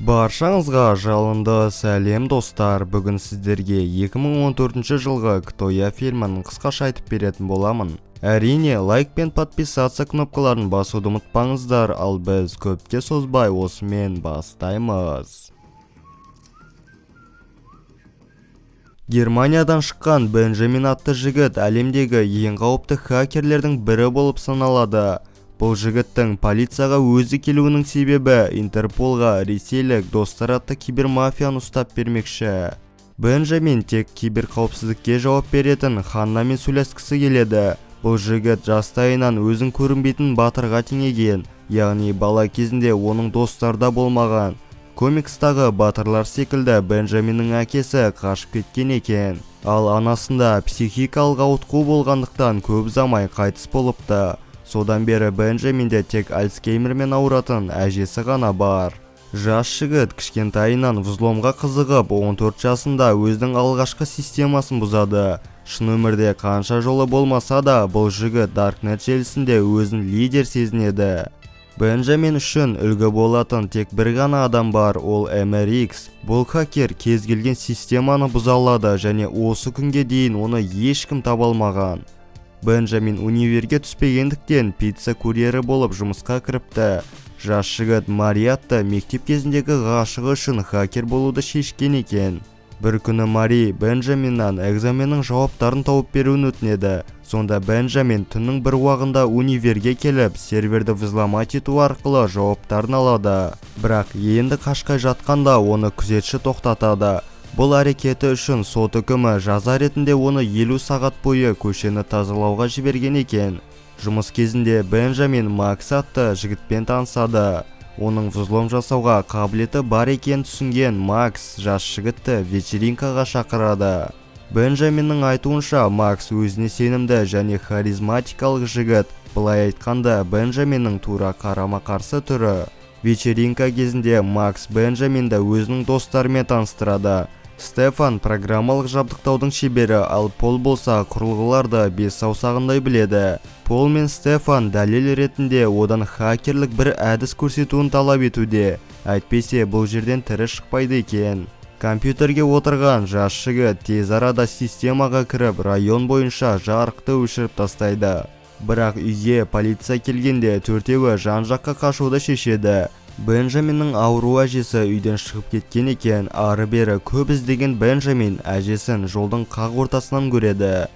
Баршаңызға жалынды сәлем достар. Бүгін сіздерге 2014 жылғы Ктоя фильмін қысқаша айтып беретін боламын. Әрине, лайк пен подписация кнопкаларын басуды ұмытпаңыздар, ал біз көпке созбай осымен бастаймыз. Германиядан шыққан Бенджамин атты жігіт әлемдегі ең қауіпті хакерлердің бірі болып саналады. Бұл жігіттің полицияға өзі келуінің себебі Интерполға ресейлік Достар атты кибермафияны ұстап бермекші. Бенджамин тек киберқауіпсіздікке жауап беретін Ханнамен сөйлескісі келеді. Бұл жігіт жастайынан өзін көрінбейтін батырға теңеген, яғни бала кезінде оның достарда болмаған. Комикстағы батырлар секілді Бенджаминнің әкесі қашып кеткен екен, ал анасында психикалық ауытқу болғандықтан көп ұзамай қайтыс болыпты. Содан бері Бенджаминде тек Альцгеймермен ауыратын әжесі ғана бар. Жас жігіт кішкентайынан взломға қызығып, 14 жасында өзінің алғашқы системасын бұзады. Шын өмірде қанша жолы болмаса да, бұл жігіт Darknet желісінде өзін лидер сезінеді. Бенджамин үшін үлгі болатын тек бір ғана адам бар, ол MRX. Бұл хакер кез келген системаны бұза алады және осы күнге дейін оны ешкім таба алмаған. Бенджамин универге түспегендіктен пицца курьері болып жұмысқа кіріпті. Жас жігіт Мариатта мектеп кезіндегі ғашығы үшін хакер болуды шешкен екен. Бір күні Мари Бенджаминнан экзаменнің жауаптарын тауып беруін өтінеді. Сонда Бенджамин түннің бір уағында универге келіп, серверді взломать ету арқылы жауаптарын алады. Бірақ енді қашқай жатқанда оны күзетші тоқтатады. Бұл әрекеті үшін сот үкімі жаза ретінде оны 50 сағат бойы көшені тазалауға жіберген екен. Жұмыс кезінде Бенджамин Макс атты жігітпен танысады. Оның взлом жасауға қабілеті бар екенін түсінген Макс жас жігітті вечеринкаға шақырады. Бенджаминнің айтуынша Макс өзіне сенімді және харизматикалық жігіт. Былай айтқанда, Бенджаминнің тура қарама-қарсы түрі. Вечеринка кезінде Макс Бенджаминді өзінің достарымен таныстырады. Стефан программалық жабдықтаудың шебері, ал Пол болса құрылғыларды бес саусағындай біледі. Пол мен Стефан дәлел ретінде одан хакерлік бір әдіс көрсетуін талап етуде. Әйтпесе бұл жерден тірі шықпайды екен. Компьютерге отырған жас жігіт тез арада системаға кіріп, район бойынша жарықты өшіріп тастайды. Бірақ үйге полиция келгенде төртеуі жан-жаққа қашуды шешеді. Бенджаминнің ауру әжесі үйден шығып кеткен екен. Ары-бері көп іздеген Бенджамин әжесін жолдың қақ ортасынан көреді.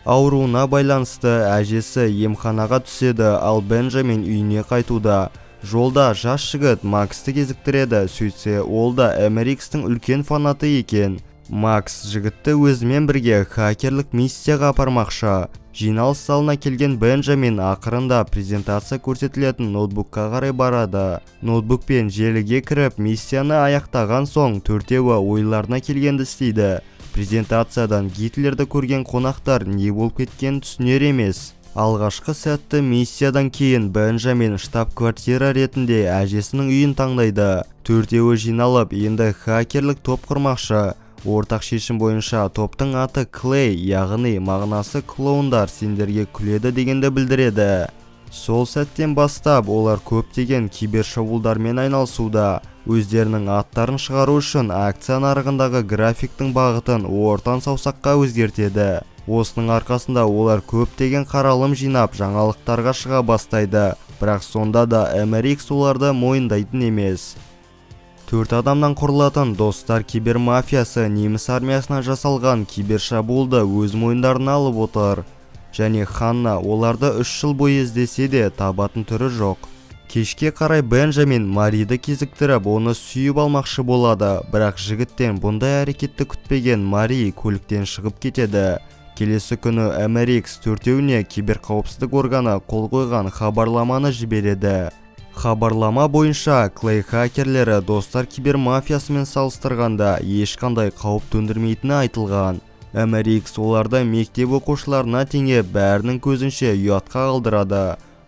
Ауруына байланысты әжесі емханаға түседі, ал Бенджамин үйіне қайтуда. Жолда жас жігіт Максты кезіктіреді, сөйтсе ол да MRX-тің үлкен фанаты екен. Макс жігітті өзімен бірге хакерлік миссияға апармақшы. Жиналыс залына келген Бенджамин ақырында презентация көрсетілетін ноутбукқа қарай барады. Ноутбукпен желіге кіріп, миссияны аяқтаған соң төртеуі ойларына келгенді істейді. Презентациядан Гитлерді көрген қонақтар не болып кеткенін түсінер емес. Алғашқы сәтті миссиядан кейін Бенджамин штаб-квартира ретінде әжесінің үйін таңдайды. Төртеуі жиналып, енді хакерлік топ құрмақшы. Ортақ шешім бойынша топтың аты Клей, яғни мағынасы клоундар сендерге күледі дегенді білдіреді. Сол сәттен бастап олар көптеген кибершабуылдармен айналысуда. Өздерінің аттарын шығару үшін акция нарығындағы графиктің бағытын ортан саусаққа өзгертеді. Осының арқасында олар көптеген қаралым жинап жаңалықтарға шыға бастайды. Бірақ сонда да MRX оларды мойындайтын емес. 4 адамнан құрылатын Достар кибермафиясы неміс армиясына жасалған кибершабуылды өз мойындарына алып отыр. Және Ханна оларды 3 жыл бойы іздесе де табатын түрі жоқ. Кешке қарай Бенджамин Мариді кезіктіріп, оны сүйіп алмақшы болады. Бірақ жігіттен бұндай әрекетті күтпеген Мари көліктен шығып кетеді. Келесі күні MRX төртеуіне киберқауіпсіздік органы қол қойған хабарламаны жібереді. Хабарлама бойынша Клей хакерлері Достар кибермафиясымен салыстырғанда ешқандай қауіп төндірмейтіні айтылған. MRX оларды мектеп оқушыларына теңеп, бәрінің көзінше ұятқа қалдырады.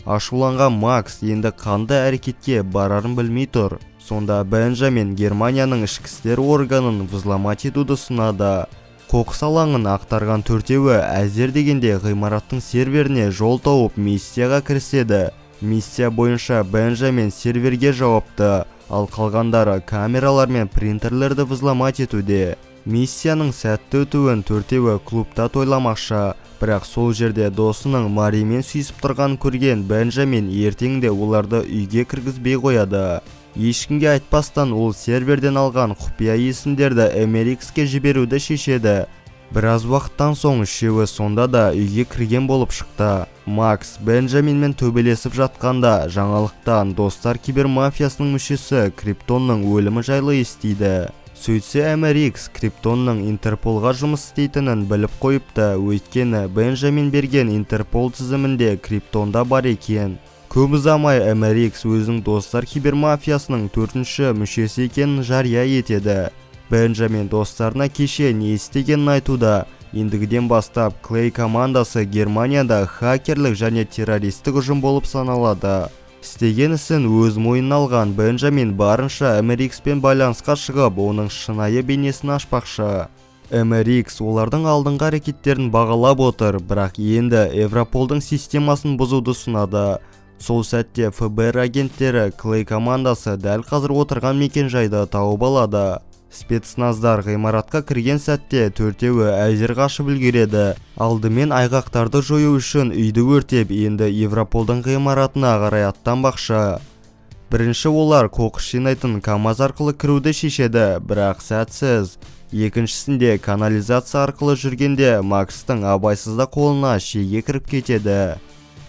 Ашуланған Макс енді қандай әрекетке барарын білмей тұр. Сонда Бенджамин Германияның ішкі істер органын взломать етуді ұсынады. Қоқыс алаңын ақтарған төртеуі әзер дегенде ғимараттың серверіне жол тауып миссияға кіріседі. Миссия бойынша Бенджамин серверге жауапты. ал қалғандары камералар мен принтерлерді взломать етуде. Миссияның сәтті өтуін төртеуі клубта тойламақшы, бірақ сол жерде досының Маримен сүйісіп тұрған көрген Бенджамин ертеңде оларды үйге кіргізбей қояды. Ешкімге айтпастан ол серверден алған құпия есімдерді MRX-ке жіберуді шешеді. Біраз уақыттан соң үшеуі сонда да үйге кірген болып шықты. Макс Бенджаминмен төбелесіп жатқанда жаңалықтан достар кибермафиясының мүшесі Криптонның өлімі жайлы естиді. Сөйтсе MRX Криптонның Интерполға жұмыс істейтінін біліп қойыпты, өйткені Бенджамин берген Интерпол тізімінде Криптонда бар екен. Көп ұзамай MRX өзінің достар кибермафиясының 4-ші мүшесі екенін жария етеді. Бенджамин достарына кеше не істегенін айтуда. Ендігіден бастап Клей командасы Германияда хакерлік және террористік ұжым болып саналады. Істеген ісін өз мойнына алған Бенджамин барынша MRX-пен байланысқа шығып, оның шынайы бейнесін ашпақшы. MRX олардың алдыңғы әрекеттерін бағалап отыр, бірақ енді Европолдың системасын бұзуды ұсынады. Сол сәтте ФБР агенттері Клей командасы дәл қазір отырған мекен-жайды тауып алады. Спецназдар ғимаратқа кірген сәтте төртеуі әзер қашып үлгереді. Алдымен айғақтарды жою үшін үйді өртеп, енді Европолдың ғимаратына қарай аттанбақшы. Бірінші олар қоқыс жинайтын КамАЗ арқылы кіруді шешеді, бірақ сәтсіз. Екіншісінде канализация арқылы жүргенде Макстың абайсызда қолына шеге кіріп кетеді.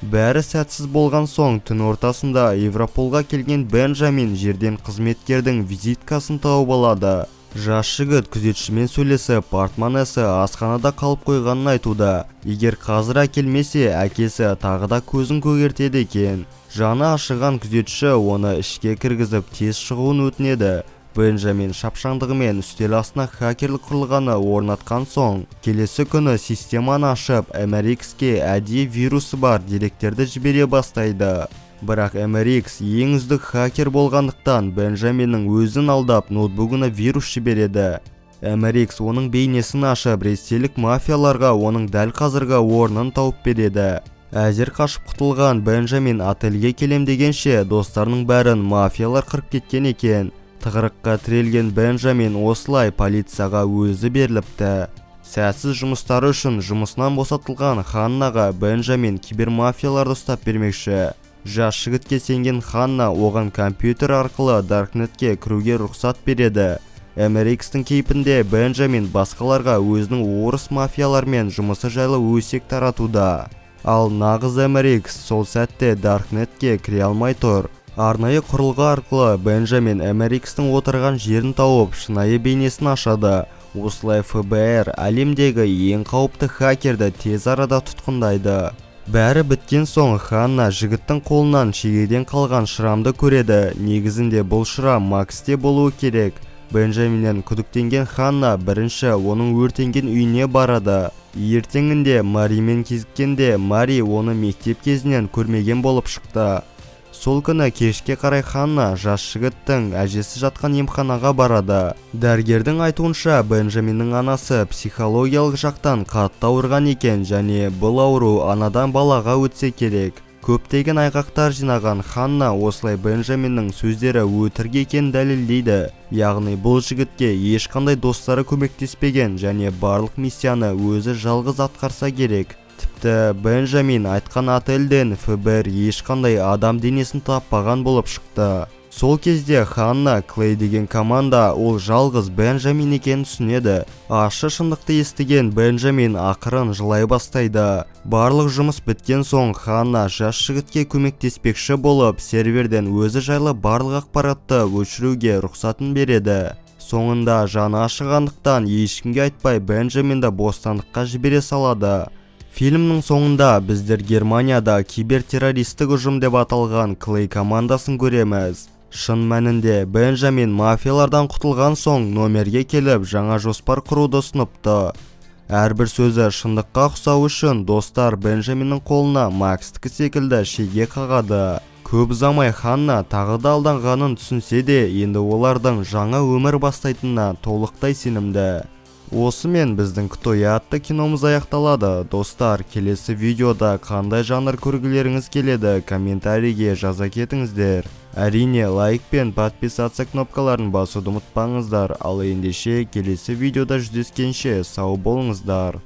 Бәрі сәтсіз болған соң түн ортасында Европолға келген Бенджамин жерден қызметкердің визиткасын тауып алады. Жас жігіт күзетшімен сөйлесіп, портмонесі асханада қалып қойғанын айтуда. Егер қазір әкелмесе, әкесі тағы да көзін көгертеді екен. Жаны ашыған күзетші оны ішке кіргізіп тез шығуын өтінеді. Бенджамин шапшаңдығымен үстел астына хакерлік құрылғаны орнатқан соң, келесі күні системаны ашып, MRX-ке әдейі вирусы бар деректерді жібере бастайды. Бірақ MRX ең үздік хакер болғандықтан Бенджаминнің өзін алдап ноутбугына вирус жібереді. MRX оның бейнесін ашып, ресейлік мафияларға оның дәл қазіргі орнын тауып береді. Әзер қашып құтылған Бенджамин отельге келем дегенше достарының бәрін мафиялар қырып кеткен екен. Тығырыққа тірелген Бенджамин осылай полицияға өзі беріліпті. Сәтсіз жұмыстары үшін жұмысынан босатылған Ханнаға Бенджамин кибермафияларды ұстап бермекші. Жас жігітке сенген Ханна оған компьютер арқылы Даркнетке кіруге рұқсат береді. MRX-тің кейпінде Бенджамин басқаларға өзінің орыс мафиялармен жұмысы жайлы өсек таратуда. Ал нағыз MRX сол сәтте Даркнетке кіре алмай тұр. Арнайы құрылғы арқылы Бенджамин MRX-тің отырған жерін тауып, шынайы бейнесін ашады. Осылай ФБР әлемдегі ең қауіпті хакерді тез арада тұтқындайды. Бәрі біткен соң Ханна жігіттің қолынан шегеден қалған шырамды көреді. Негізінде бұл шырам Максте болуы керек. Бенджаминнен күдіктенген Ханна бірінші оның өртенген үйіне барады. Ертеңінде Маримен кезіккенде Мари оны мектеп кезінен көрмеген болып шықты. Сол күні кешке қарай Ханна жас жігіттің әжесі жатқан емханаға барады. Дәрігердің айтуынша Бенджаминнің анасы психологиялық жақтан қатты ауырған екен және бұл ауру анадан балаға өтсе керек. Көптеген айғақтар жинаған Ханна осылай Бенджаминнің сөздері өтірік екенін дәлелдейді. Яғни бұл жігітке ешқандай достары көмектеспеген және барлық миссияны өзі жалғыз атқарса керек. Тіпті Бенджамин айтқан отельден ФБР ешқандай адам денесін таппаған болып шықты. Сол кезде Ханна Клей деген команда ол жалғыз Бенджамин екенін түсінеді. Ащы шындықты естіген Бенджамин ақырын жылай бастайды. Барлық жұмыс біткен соң Ханна жас жігітке көмектеспекші болып, серверден өзі жайлы барлық ақпаратты өшіруге рұқсатын береді. Соңында жаны ашығандықтан ешкімге айтпай Бенджаминді бостандыққа жібере салады. Фильмнің соңында біздер Германияда кибертеррористік ұжым деп аталған Клей командасын көреміз. Шын мәнінде Бенджамин мафиялардан құтылған соң номерге келіп жаңа жоспар құруды ұсыныпты. Әрбір сөзі шындыққа ұқсау үшін достар Бенджаминнің қолына Макстікі секілді шеге қағады. Көп ұзамай Ханна тағы да алданғанын түсінсе де, енді олардың жаңа өмір бастайтынына толықтай сенімді. Осымен біздің Ктоя атты киномыз аяқталады. Достар, келесі видеода қандай жанр көргілеріңіз келеді, комментарийге жаза кетіңіздер. Әрине лайк пен подписаться кнопкаларын басуды ұмытпаңыздар. Ал ендеше келесі видеода жүздескенше сау болыңыздар.